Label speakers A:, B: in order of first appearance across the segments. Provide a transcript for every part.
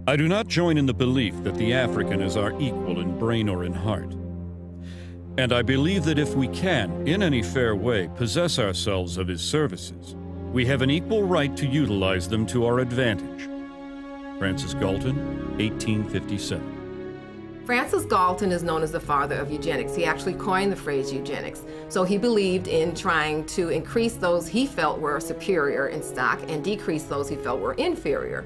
A: I do not join in the belief that the African is our equal in brain or in heart. And I believe that if we can, in any fair way, possess ourselves of his services, we have an equal right to utilize them to our advantage. Francis Galton, 1857.
B: Francis Galton is known as the father of eugenics. He actually coined the phrase eugenics. So he believed in trying to increase those he felt were superior in stock and decrease those he felt were inferior.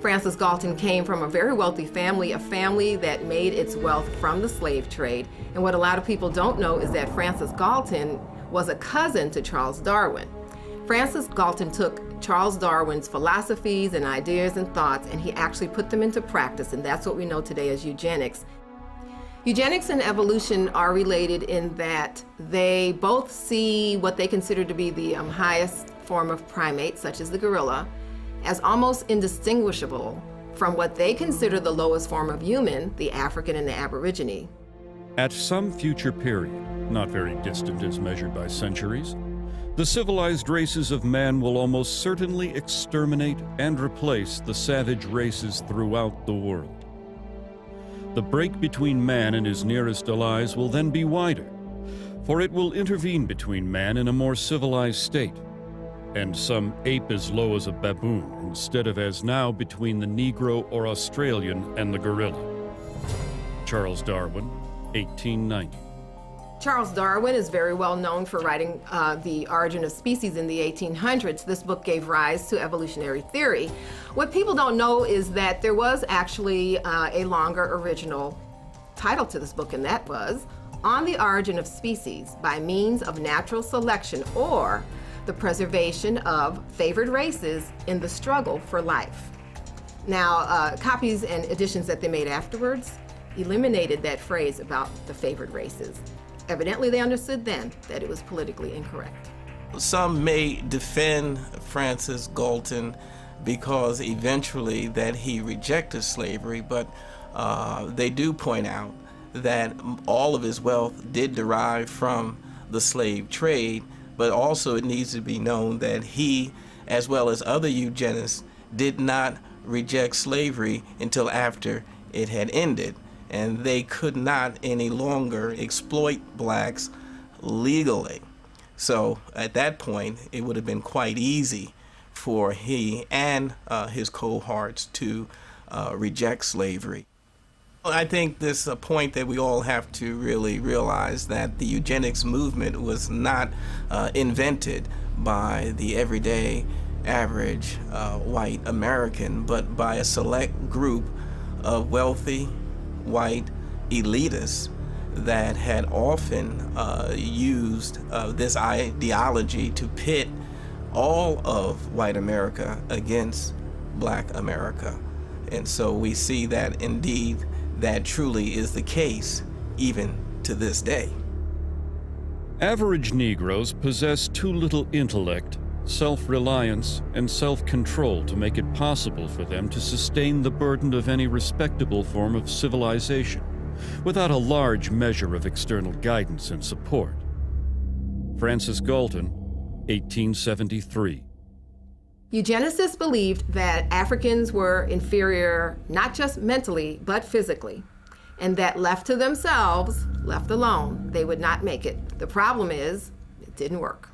B: Francis Galton came from a very wealthy family, a family that made its wealth from the slave trade. And what a lot of people don't know is that Francis Galton was a cousin to Charles Darwin. Francis Galton took Charles Darwin's philosophies and ideas and thoughts, and he actually put them into practice, and that's what we know today as eugenics. Eugenics and evolution are related in that they both see what they consider to be the highest form of primate, such as the gorilla, as almost indistinguishable from what they consider the lowest form of human, the African and the Aborigine.
A: At some future period, not very distant as measured by centuries, the civilized races of man will almost certainly exterminate and replace the savage races throughout the world. The break between man and his nearest allies will then be wider, for it will intervene between man and a more civilized state, and some ape as low as a baboon instead of as now between the Negro or Australian and the gorilla. Charles Darwin, 1890.
B: Charles Darwin is very well known for writing The Origin of Species in the 1800s. This book gave rise to evolutionary theory. What people don't know is that there was actually a longer original title to this book, and that was On the Origin of Species by Means of Natural Selection, or the Preservation of Favored Races in the Struggle for Life. Now, copies and editions that they made afterwards eliminated that phrase about the favored races. Evidently, they understood then that it was politically incorrect.
C: Some may defend Francis Galton because eventually that he rejected slavery, but they do point out that all of his wealth did derive from the slave trade, but also it needs to be known that he, as well as other eugenists, did not reject slavery until after it had ended. And they could not any longer exploit blacks legally. So at that point, it would have been quite easy for he and his cohorts to reject slavery. I think this is a point that we all have to really realize, that the eugenics movement was not invented by the everyday average white American, but by a select group of wealthy white elitists that had often used this ideology to pit all of white America against black America. And so we see that indeed that truly is the case even to this day.
A: Average Negroes possess too little intellect, self-reliance, and self-control to make it possible for them to sustain the burden of any respectable form of civilization without a large measure of external guidance and support. Francis Galton, 1873.
B: Eugenicists believed that Africans were inferior not just mentally, but physically, and that left to themselves, left alone, they would not make it. The problem is, it didn't work.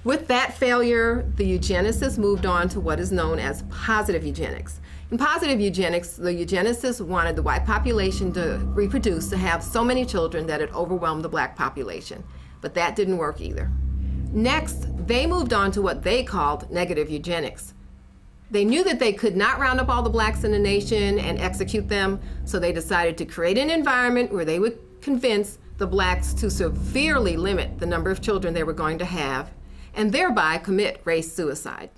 B: With that failure, the eugenicists moved on to what is known as positive eugenics. In positive eugenics, the eugenicists wanted the white population to reproduce, to have so many children that it overwhelmed the black population. But that didn't work either. Next, they moved on to what they called negative eugenics. They knew that they could not round up all the blacks in the nation and execute them, so they decided to create an environment where they would convince the blacks to severely limit the number of children they were going to have, and thereby commit race suicide.